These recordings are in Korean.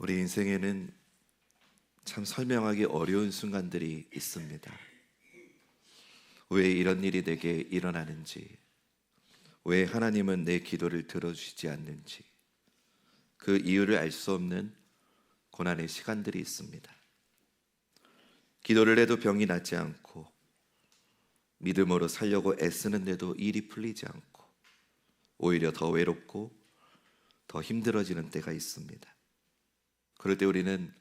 우리 인생에는 참 설명하기 어려운 순간들이 있습니다. 왜 이런 일이 내게 일어나는지, 왜 하나님은 내 기도를 들어주시지 않는지, 그 이유를 알 수 없는 고난의 시간들이 있습니다. 기도를 해도 병이 낫지 않고, 믿음으로 살려고 애쓰는데도 일이 풀리지 않고, 오히려 더 외롭고 더 힘들어지는 때가 있습니다. 그럴 때 우리는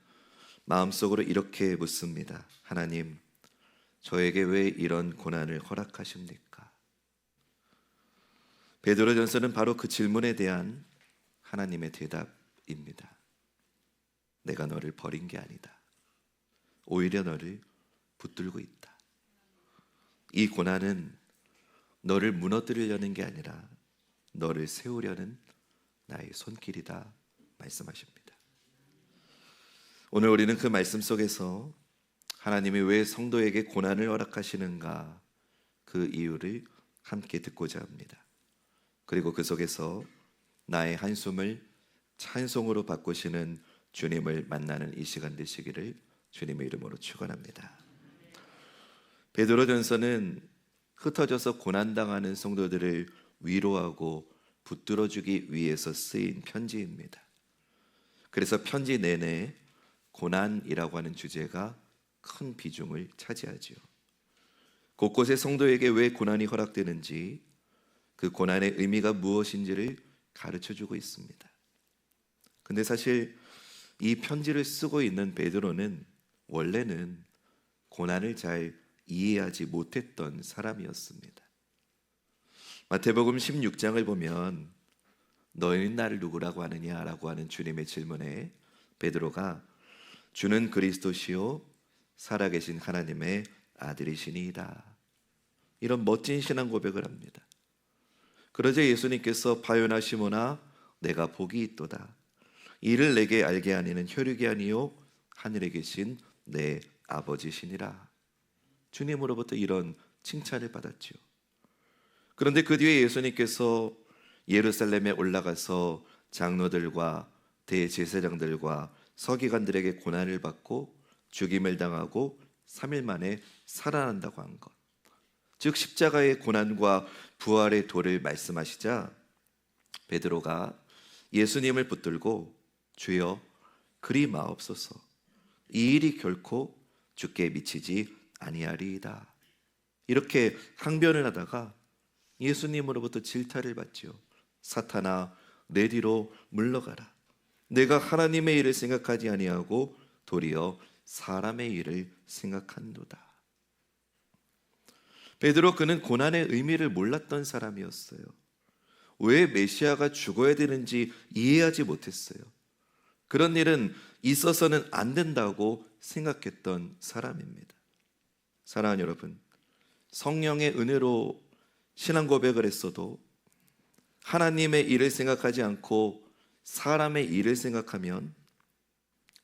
마음속으로 이렇게 묻습니다. 하나님, 저에게 왜 이런 고난을 허락하십니까? 베드로전서는 바로 그 질문에 대한 하나님의 대답입니다. 내가 너를 버린 게 아니다. 오히려 너를 붙들고 있다. 이 고난은 너를 무너뜨리려는 게 아니라 너를 세우려는 나의 손길이다 말씀하십니다. 오늘 우리는 그 말씀 속에서 하나님이 왜 성도에게 고난을 허락하시는가, 그 이유를 함께 듣고자 합니다. 그리고 그 속에서 나의 한숨을 찬송으로 바꾸시는 주님을 만나는 이 시간 되시기를 주님의 이름으로 축원합니다. 베드로전서는 흩어져서 고난당하는 성도들을 위로하고 붙들어주기 위해서 쓰인 편지입니다. 그래서 편지 내내 고난이라고 하는 주제가 큰 비중을 차지하지요. 곳곳에 성도에게 왜 고난이 허락되는지, 그 고난의 의미가 무엇인지를 가르쳐주고 있습니다. 근데 사실 이 편지를 쓰고 있는 베드로는 원래는 고난을 잘 이해하지 못했던 사람이었습니다. 마태복음 16장을 보면 너희는 나를 누구라고 하느냐라고 하는 주님의 질문에 베드로가 주는 그리스도시요 살아계신 하나님의 아들이시니이다, 이런 멋진 신앙 고백을 합니다. 그러자 예수님께서 바요나 시몬아 내가 복이 있도다. 이를 내게 알게 하니는 혈육이 아니요 하늘에 계신 내 아버지시니라. 주님으로부터 이런 칭찬을 받았지요. 그런데 그 뒤에 예수님께서 예루살렘에 올라가서 장로들과 대제사장들과 서기관들에게 고난을 받고 죽임을 당하고 3일 만에 살아난다고 한 것, 즉 십자가의 고난과 부활의 도를 말씀하시자 베드로가 예수님을 붙들고 주여 그리 마옵소서, 이 일이 결코 주께 미치지 아니하리이다, 이렇게 항변을 하다가 예수님으로부터 질타를 받지요. 사탄아 내 뒤로 물러가라. 내가 하나님의 일을 생각하지 아니하고 도리어 사람의 일을 생각한도다. 베드로, 그는 고난의 의미를 몰랐던 사람이었어요. 왜 메시아가 죽어야 되는지 이해하지 못했어요. 그런 일은 있어서는 안 된다고 생각했던 사람입니다. 사랑하는 여러분, 성령의 은혜로 신앙 고백을 했어도 하나님의 일을 생각하지 않고 사람의 일을 생각하면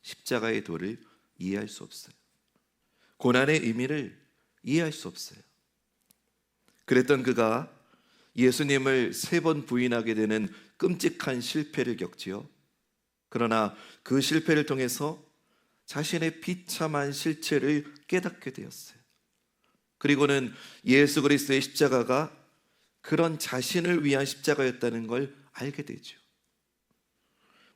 십자가의 도를 이해할 수 없어요. 고난의 의미를 이해할 수 없어요. 그랬던 그가 예수님을 3번 부인하게 되는 끔찍한 실패를 겪지요. 그러나 그 실패를 통해서 자신의 비참한 실체를 깨닫게 되었어요. 그리고는 예수 그리스도의 십자가가 그런 자신을 위한 십자가였다는 걸 알게 되죠.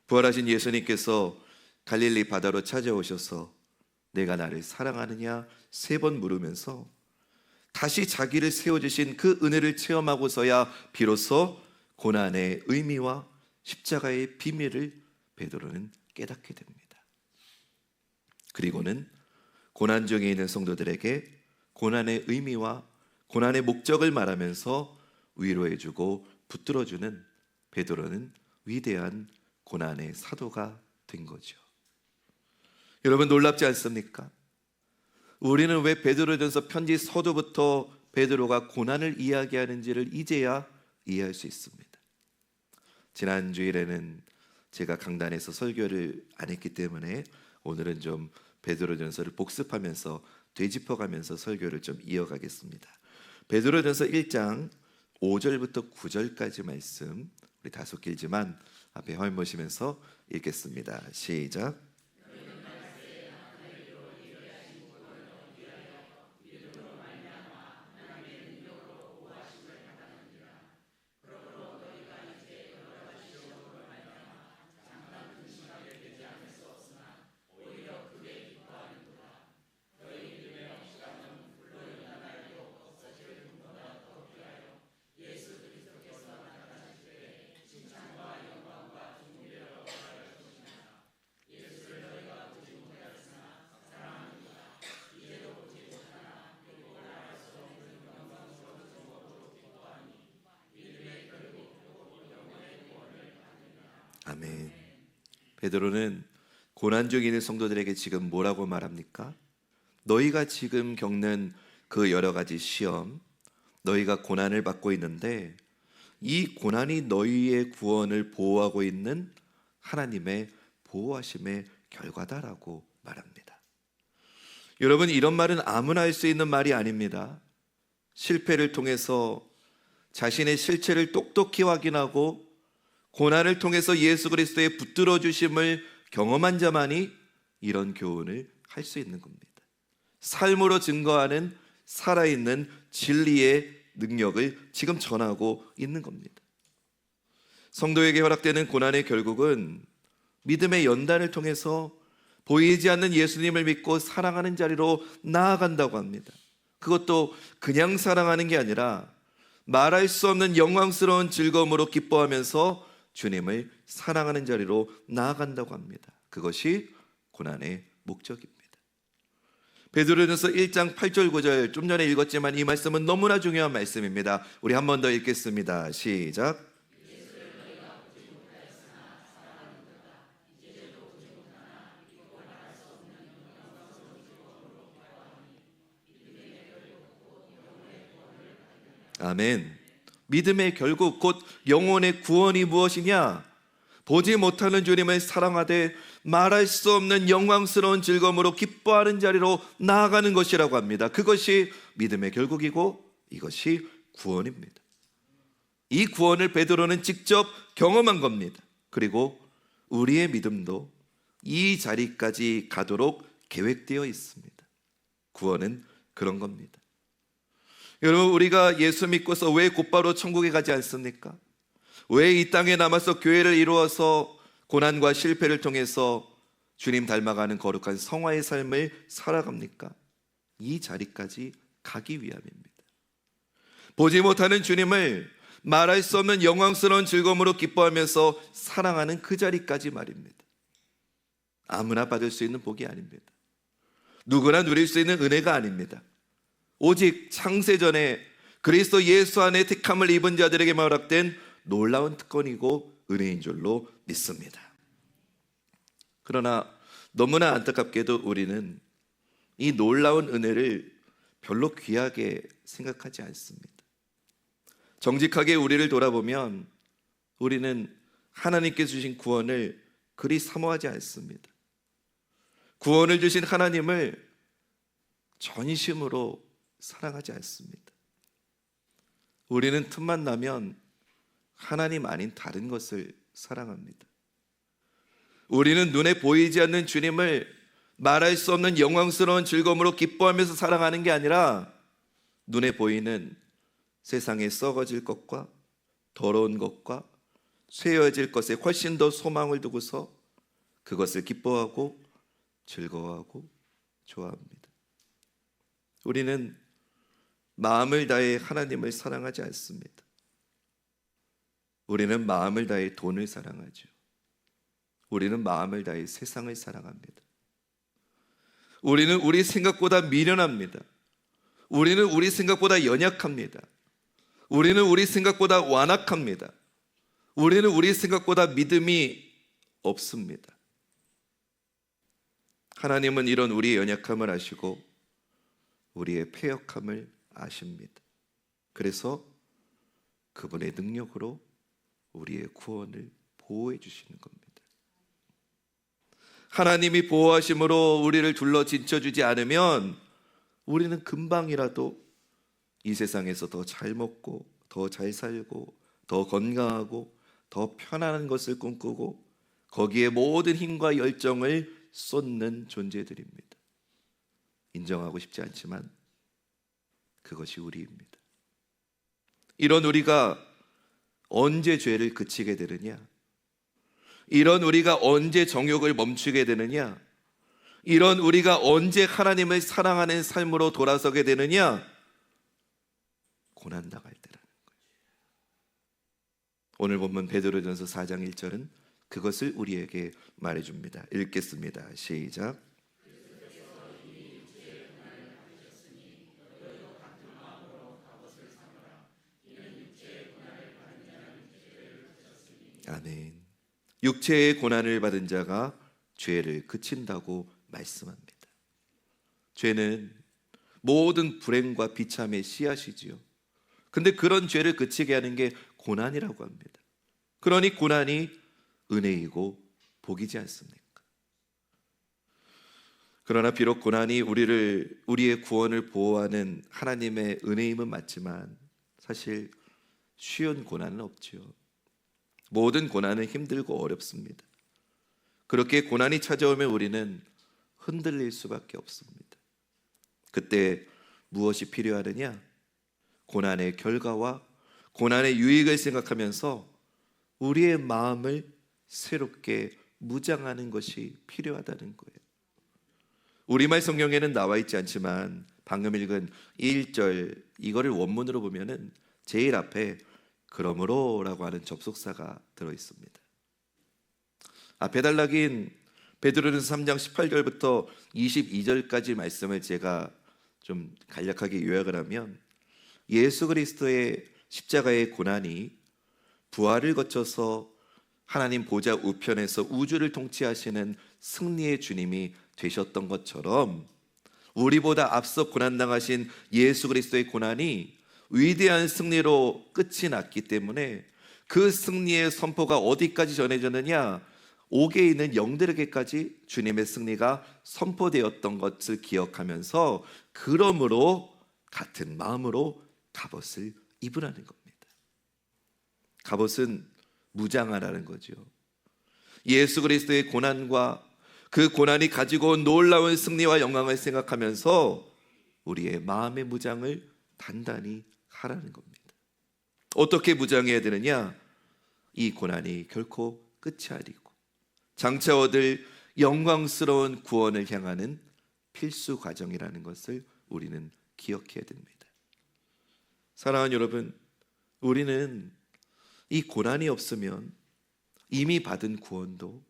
부활하신 예수님께서 갈릴리 바다로 찾아오셔서 내가 나를 사랑하느냐 3번 물으면서 다시 자기를 세워주신 그 은혜를 체험하고서야 비로소 고난의 의미와 십자가의 비밀을 베드로는 깨닫게 됩니다. 그리고는 고난 중에 있는 성도들에게 고난의 의미와 고난의 목적을 말하면서 위로해주고 붙들어주는 베드로는 위대한 고난의 사도가 된 거죠. 여러분, 놀랍지 않습니까? 우리는 왜 베드로전서 편지 서두부터 베드로가 고난을 이야기하는지를 이제야 이해할 수 있습니다. 지난 주일에는 제가 강단에서 설교를 안 했기 때문에 오늘은 좀 베드로전서를 복습하면서 되짚어가면서 설교를 좀 이어가겠습니다. 베드로전서 1장 5절부터 9절까지 말씀, 우리 다소 길지만 앞에 화면 보시면서 읽겠습니다. 시작. 아멘. 베드로는 고난 중에 있는 성도들에게 지금 뭐라고 말합니까? 너희가 지금 겪는 그 여러 가지 시험, 너희가 고난을 받고 있는데 이 고난이 너희의 구원을 보호하고 있는 하나님의 보호하심의 결과다라고 말합니다. 여러분, 이런 말은 아무나 할 수 있는 말이 아닙니다. 실패를 통해서 자신의 실체를 똑똑히 확인하고 고난을 통해서 예수 그리스도의 붙들어 주심을 경험한 자만이 이런 교훈을 할 수 있는 겁니다. 삶으로 증거하는 살아있는 진리의 능력을 지금 전하고 있는 겁니다. 성도에게 허락되는 고난의 결국은 믿음의 연단을 통해서 보이지 않는 예수님을 믿고 사랑하는 자리로 나아간다고 합니다. 그것도 그냥 사랑하는 게 아니라 말할 수 없는 영광스러운 즐거움으로 기뻐하면서 주님을 사랑하는 자리로 나아간다고 합니다. 그것이 고난의 목적입니다. 베드로전서 1장 8절 9절 좀 전에 읽었지만 이 말씀은 너무나 중요한 말씀입니다. 우리 한 번 더 읽겠습니다. 시작. 아멘. 믿음의 결국 곧 영혼의 구원이 무엇이냐? 보지 못하는 주님을 사랑하되 말할 수 없는 영광스러운 즐거움으로 기뻐하는 자리로 나아가는 것이라고 합니다. 그것이 믿음의 결국이고 이것이 구원입니다. 이 구원을 베드로는 직접 경험한 겁니다. 그리고 우리의 믿음도 이 자리까지 가도록 계획되어 있습니다. 구원은 그런 겁니다. 여러분, 우리가 예수 믿고서 왜 곧바로 천국에 가지 않습니까? 왜 이 땅에 남아서 교회를 이루어서 고난과 실패를 통해서 주님 닮아가는 거룩한 성화의 삶을 살아갑니까? 이 자리까지 가기 위함입니다. 보지 못하는 주님을 말할 수 없는 영광스러운 즐거움으로 기뻐하면서 사랑하는 그 자리까지 말입니다. 아무나 받을 수 있는 복이 아닙니다. 누구나 누릴 수 있는 은혜가 아닙니다. 오직 창세전에 그리스도 예수 안에 택함을 입은 자들에게 허락된 놀라운 특권이고 은혜인 줄로 믿습니다. 그러나 너무나 안타깝게도 우리는 이 놀라운 은혜를 별로 귀하게 생각하지 않습니다. 정직하게 우리를 돌아보면 우리는 하나님께 주신 구원을 그리 사모하지 않습니다. 구원을 주신 하나님을 전심으로 사랑하지 않습니다. 우리는 틈만 나면 하나님 아닌 다른 것을 사랑합니다. 우리는 눈에 보이지 않는 주님을 말할 수 없는 영광스러운 즐거움으로 기뻐하면서 사랑하는 게 아니라 눈에 보이는 세상에 썩어질 것과 더러운 것과 쇠어질 것에 훨씬 더 소망을 두고서 그것을 기뻐하고 즐거워하고 좋아합니다. 우리는 마음을 다해 하나님을 사랑하지 않습니다. 우리는 마음을 다해 돈을 사랑하죠. 우리는 마음을 다해 세상을 사랑합니다. 우리는 우리 생각보다 미련합니다. 우리는 우리 생각보다 연약합니다. 우리는 우리 생각보다 완악합니다. 우리는 우리 생각보다 믿음이 없습니다. 하나님은 이런 우리의 연약함을 아시고 우리의 패역함을 아십니다. 그래서 그분의 능력으로 우리의 구원을 보호해 주시는 겁니다. 하나님이 보호하심으로 우리를 둘러 진쳐주지 않으면 우리는 금방이라도 이 세상에서 더 잘 먹고 더 잘 살고 더 건강하고 더 편안한 것을 꿈꾸고 거기에 모든 힘과 열정을 쏟는 존재들입니다. 인정하고 싶지 않지만 그것이 우리입니다. 이런 우리가 언제 죄를 그치게 되느냐? 이런 우리가 언제 정욕을 멈추게 되느냐? 이런 우리가 언제 하나님을 사랑하는 삶으로 돌아서게 되느냐? 고난당할 때라는 거예요. 오늘 본문 베드로전서 4장 1절은 그것을 우리에게 말해줍니다. 읽겠습니다. 시작. 아멘. 육체의 고난을 받은 자가 죄를 그친다고 말씀합니다. 죄는 모든 불행과 비참의 씨앗이지요. 근데 그런 죄를 그치게 하는 게 고난이라고 합니다. 그러니 고난이 은혜이고 복이지 않습니까? 그러나 비록 고난이 우리의 구원을 보호하는 하나님의 은혜임은 맞지만 사실 쉬운 고난은 없지요. 모든 고난은 힘들고 어렵습니다. 그렇게 고난이 찾아오면 우리는 흔들릴 수밖에 없습니다. 그때 무엇이 필요하느냐? 고난의 결과와 고난의 유익을 생각하면서 우리의 마음을 새롭게 무장하는 것이 필요하다는 거예요. 우리말 성경에는 나와 있지 않지만 방금 읽은 1절 이거를 원문으로 보면은 제일 앞에 그러므로라고 하는 접속사가 들어 있습니다. 앞에 달락인 베드로전서 3장 18절부터 22절까지 말씀을 제가 좀 간략하게 요약을 하면 예수 그리스도의 십자가의 고난이 부활을 거쳐서 하나님 보좌 우편에서 우주를 통치하시는 승리의 주님이 되셨던 것처럼 우리보다 앞서 고난당하신 예수 그리스도의 고난이 위대한 승리로 끝이 났기 때문에 그 승리의 선포가 어디까지 전해졌느냐? 옥에 있는 영들에게까지 주님의 승리가 선포되었던 것을 기억하면서 그러므로 같은 마음으로 갑옷을 입으라는 겁니다. 갑옷은 무장하라는 거죠. 예수 그리스도의 고난과 그 고난이 가지고 온 놀라운 승리와 영광을 생각하면서 우리의 마음의 무장을 단단히 하라는 겁니다. 어떻게 무장해야 되느냐? 이 고난이 결코 끝이 아니고 장차 얻을 영광스러운 구원을 향하는 필수 과정이라는 것을 우리는 기억해야 됩니다. 사랑하는 여러분, 우리는 이 고난이 없으면 이미 받은 구원도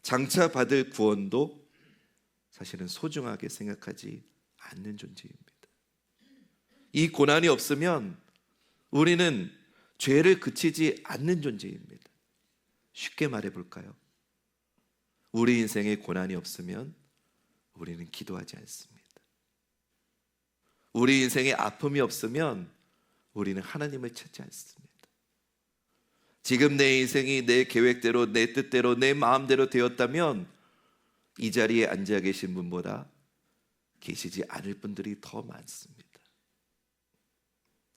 장차 받을 구원도 사실은 소중하게 생각하지 않는 존재입니다. 이 고난이 없으면 우리는 죄를 그치지 않는 존재입니다. 쉽게 말해볼까요? 우리 인생에 고난이 없으면 우리는 기도하지 않습니다. 우리 인생에 아픔이 없으면 우리는 하나님을 찾지 않습니다. 지금 내 인생이 내 계획대로, 내 뜻대로, 내 마음대로 되었다면 이 자리에 앉아 계신 분보다 계시지 않을 분들이 더 많습니다.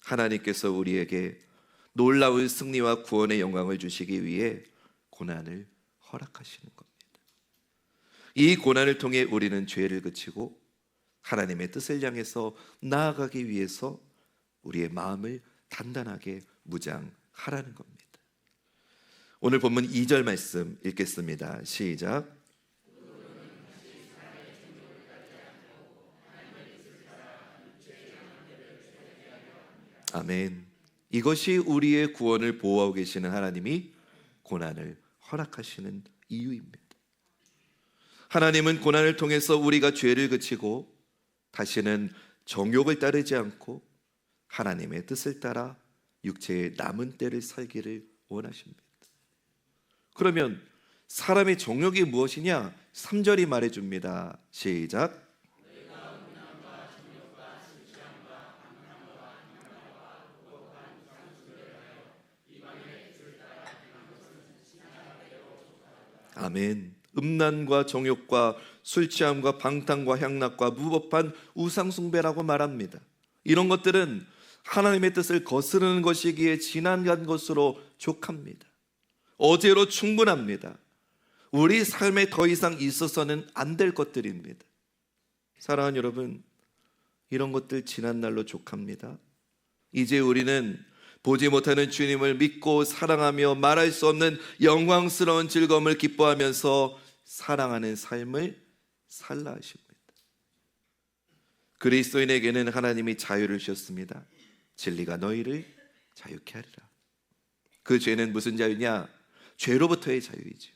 하나님께서 우리에게 놀라운 승리와 구원의 영광을 주시기 위해 고난을 허락하시는 겁니다. 이 고난을 통해 우리는 죄를 그치고 하나님의 뜻을 향해서 나아가기 위해서 우리의 마음을 단단하게 무장하라는 겁니다. 오늘 본문 2절 말씀 읽겠습니다. 시작. 아멘. 이것이 우리의 구원을 보호하고 계시는 하나님이 고난을 허락하시는 이유입니다. 하나님은 고난을 통해서 우리가 죄를 그치고 다시는 정욕을 따르지 않고 하나님의 뜻을 따라 육체의 남은 때를 살기를 원하십니다. 그러면 사람의 정욕이 무엇이냐? 3절이 말해줍니다. 시작. 아멘. 음란과 정욕과 술취함과 방탕과 향락과 무법한 우상숭배라고 말합니다. 이런 것들은 하나님의 뜻을 거스르는 것이기에 지나간 것으로 족합니다. 어제로 충분합니다. 우리 삶에 더 이상 있어서는 안 될 것들입니다. 사랑하는 여러분, 이런 것들 지난 날로 족합니다. 이제 우리는 보지 못하는 주님을 믿고 사랑하며 말할 수 없는 영광스러운 즐거움을 기뻐하면서 사랑하는 삶을 살라 하십니다. 그리스도인에게는 하나님이 자유를 주셨습니다. 진리가 너희를 자유케 하리라. 그 죄는 무슨 자유냐? 죄로부터의 자유이지요.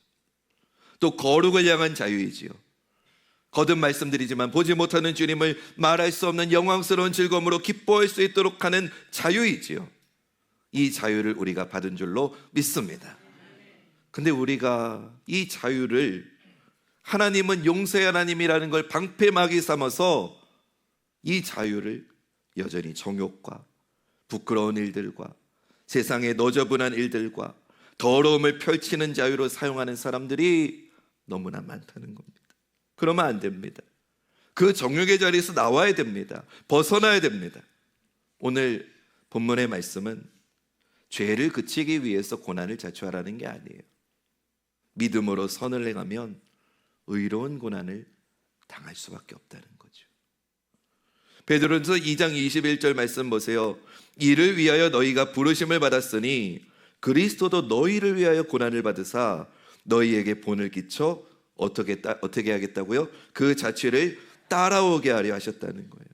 또 거룩을 향한 자유이지요. 거듭 말씀드리지만 보지 못하는 주님을 말할 수 없는 영광스러운 즐거움으로 기뻐할 수 있도록 하는 자유이지요. 이 자유를 우리가 받은 줄로 믿습니다. 근데 우리가 이 자유를 하나님은 용서의 하나님이라는 걸 방패막이 삼아서 이 자유를 여전히 정욕과 부끄러운 일들과 세상의 너저분한 일들과 더러움을 펼치는 자유로 사용하는 사람들이 너무나 많다는 겁니다. 그러면 안 됩니다. 그 정욕의 자리에서 나와야 됩니다. 벗어나야 됩니다. 오늘 본문의 말씀은 죄를 그치기 위해서 고난을 자초하라는 게 아니에요. 믿음으로 선을 행하면 의로운 고난을 당할 수밖에 없다는 거죠. 베드로전서 2장 21절 말씀 보세요. 이를 위하여 너희가 부르심을 받았으니 그리스도도 너희를 위하여 고난을 받으사 너희에게 본을 끼쳐 어떻게 하겠다고요? 그 자취를 따라오게 하려 하셨다는 거예요.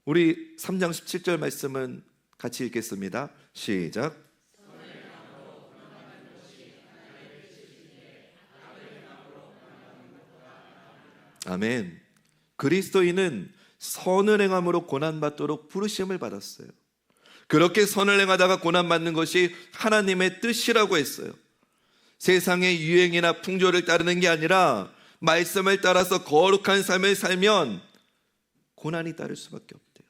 우리 3장 17절 말씀은 같이 읽겠습니다. 시작. 아멘. 그리스도인은 선을 행함으로 고난받도록 부르심을 받았어요. 그렇게 선을 행하다가 고난받는 것이 하나님의 뜻이라고 했어요. 세상의 유행이나 풍조를 따르는 게 아니라 말씀을 따라서 거룩한 삶을 살면 고난이 따를 수밖에 없대요.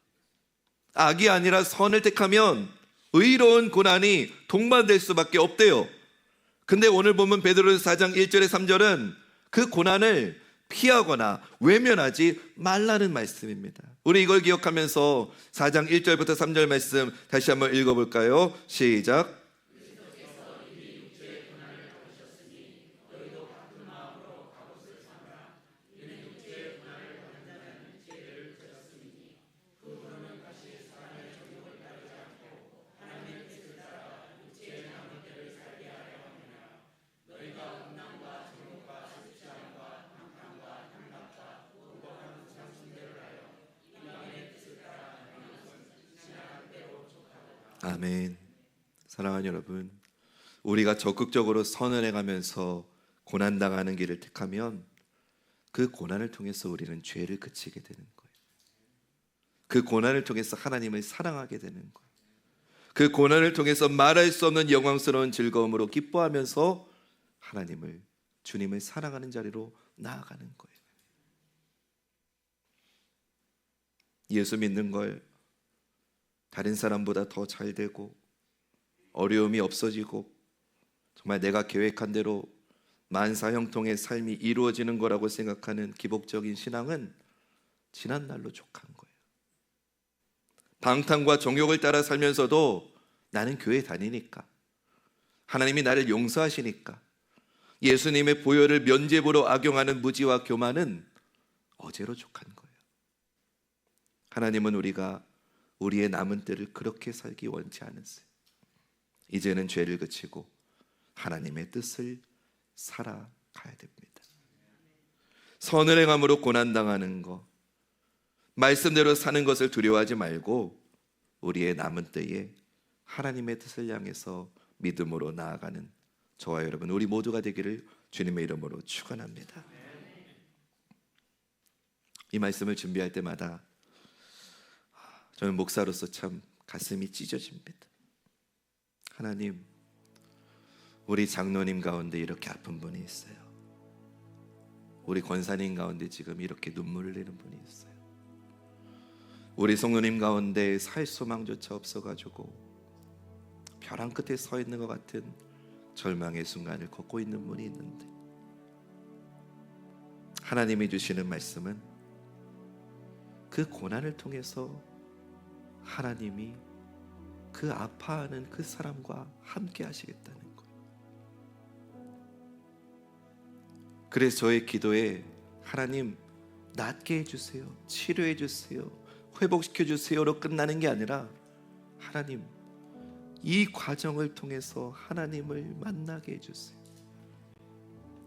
악이 아니라 선을 택하면 의로운 고난이 동반될 수밖에 없대요. 근데 오늘 보면 베드로전서 4장 1절에 3절은 그 고난을 피하거나 외면하지 말라는 말씀입니다. 우리 이걸 기억하면서 4장 1절부터 3절 말씀 다시 한번 읽어볼까요? 시작. 아멘. 사랑하는 여러분, 우리가 적극적으로 선을 행하면서 고난당하는 길을 택하면 그 고난을 통해서 우리는 죄를 그치게 되는 거예요. 그 고난을 통해서 하나님을 사랑하게 되는 거예요. 그 고난을 통해서 말할 수 없는 영광스러운 즐거움으로 기뻐하면서 하나님을, 주님을 사랑하는 자리로 나아가는 거예요. 예수 믿는 걸 다른 사람보다 더 잘 되고 어려움이 없어지고 정말 내가 계획한 대로 만사형통의 삶이 이루어지는 거라고 생각하는 기복적인 신앙은 지난 날로 족한 거예요. 방탕과 정욕을 따라 살면서도 나는 교회 다니니까, 하나님이 나를 용서하시니까, 예수님의 보혈을 면죄부로 악용하는 무지와 교만은 어제로 족한 거예요. 하나님은 우리가 우리의 남은 때를 그렇게 살기 원치 않으세요. 이제는 죄를 그치고 하나님의 뜻을 살아가야 됩니다. 선을 행함으로 고난당하는 것, 말씀대로 사는 것을 두려워하지 말고 우리의 남은 때에 하나님의 뜻을 향해서 믿음으로 나아가는 저와 여러분, 우리 모두가 되기를 주님의 이름으로 축원합니다. 이 말씀을 준비할 때마다 저는 목사로서 참 가슴이 찢어집니다. 하나님, 우리 장로님 가운데 이렇게 아픈 분이 있어요. 우리 권사님 가운데 지금 이렇게 눈물을 흘리는 분이 있어요. 우리 성도님 가운데 살 소망조차 없어가지고 벼랑 끝에 서 있는 것 같은 절망의 순간을 걷고 있는 분이 있는데, 하나님이 주시는 말씀은 그 고난을 통해서 하나님이 그 아파하는 그 사람과 함께 하시겠다는 거예요. 그래서 저의 기도에 하나님 낫게 해주세요, 치료해 주세요, 회복시켜 주세요로 끝나는 게 아니라 하나님 이 과정을 통해서 하나님을 만나게 해주세요.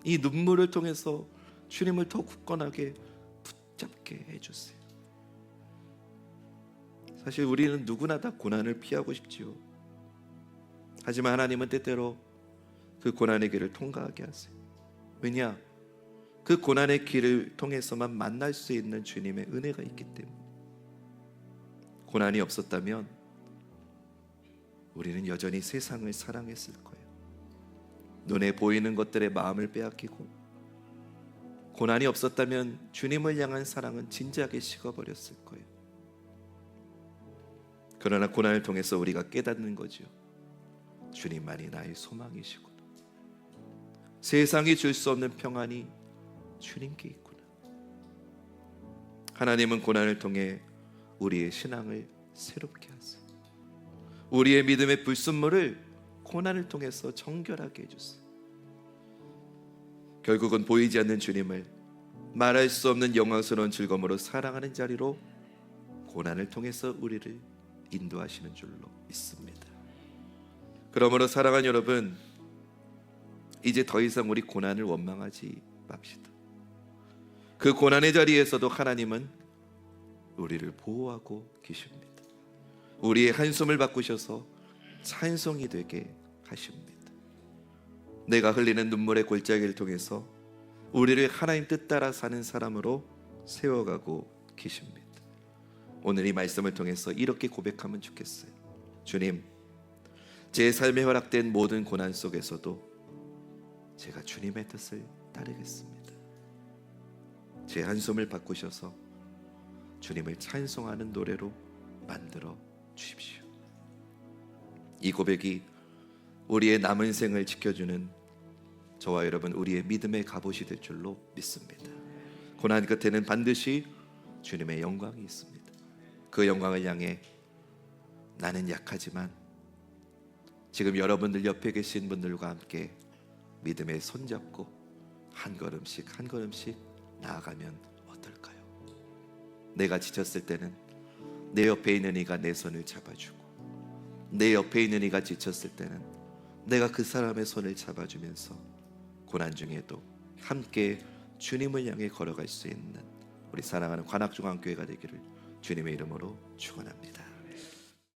이 눈물을 통해서 주님을 더 굳건하게 붙잡게 해주세요. 사실 우리는 누구나 다 고난을 피하고 싶지요. 하지만 하나님은 때때로 그 고난의 길을 통과하게 하세요. 왜냐? 그 고난의 길을 통해서만 만날 수 있는 주님의 은혜가 있기 때문에. 고난이 없었다면 우리는 여전히 세상을 사랑했을 거예요. 눈에 보이는 것들에 마음을 빼앗기고, 고난이 없었다면 주님을 향한 사랑은 진지하게 식어버렸을 거예요. 그러나 고난을 통해서 우리가 깨닫는 거죠. 주님만이 나의 소망이시구나. 세상이 줄 수 없는 평안이 주님께 있구나. 하나님은 고난을 통해 우리의 신앙을 새롭게 하세요. 우리의 믿음의 불순물을 고난을 통해서 정결하게 해주세요. 결국은 보이지 않는 주님을 말할 수 없는 영광스러운 즐거움으로 사랑하는 자리로 고난을 통해서 우리를 인도하시는 줄로 믿습니다. 그러므로 사랑하는 여러분, 이제 더 이상 우리 고난을 원망하지 맙시다. 그 고난의 자리에서도 하나님은 우리를 보호하고 계십니다. 우리의 한숨을 바꾸셔서 찬송이 되게 하십니다. 내가 흘리는 눈물의 골짜기를 통해서 우리를 하나님 뜻 따라 사는 사람으로 세워가고 계십니다. 오늘 이 말씀을 통해서 이렇게 고백하면 좋겠어요. 주님, 제 삶에 허락된 모든 고난 속에서도 제가 주님의 뜻을 따르겠습니다. 제 한숨을 바꾸셔서 주님을 찬송하는 노래로 만들어 주십시오. 이 고백이 우리의 남은 생을 지켜주는 저와 여러분, 우리의 믿음의 갑옷이 될 줄로 믿습니다. 고난 끝에는 반드시 주님의 영광이 있습니다. 그 영광을 향해 나는 약하지만 지금 여러분들 옆에 계신 분들과 함께 믿음에 손잡고 한 걸음씩 한 걸음씩 나아가면 어떨까요? 내가 지쳤을 때는 내 옆에 있는 이가 내 손을 잡아주고, 내 옆에 있는 이가 지쳤을 때는 내가 그 사람의 손을 잡아주면서 고난 중에도 함께 주님을 향해 걸어갈 수 있는 우리 사랑하는 관악중앙교회가 되기를 주님의 이름으로 축원합니다.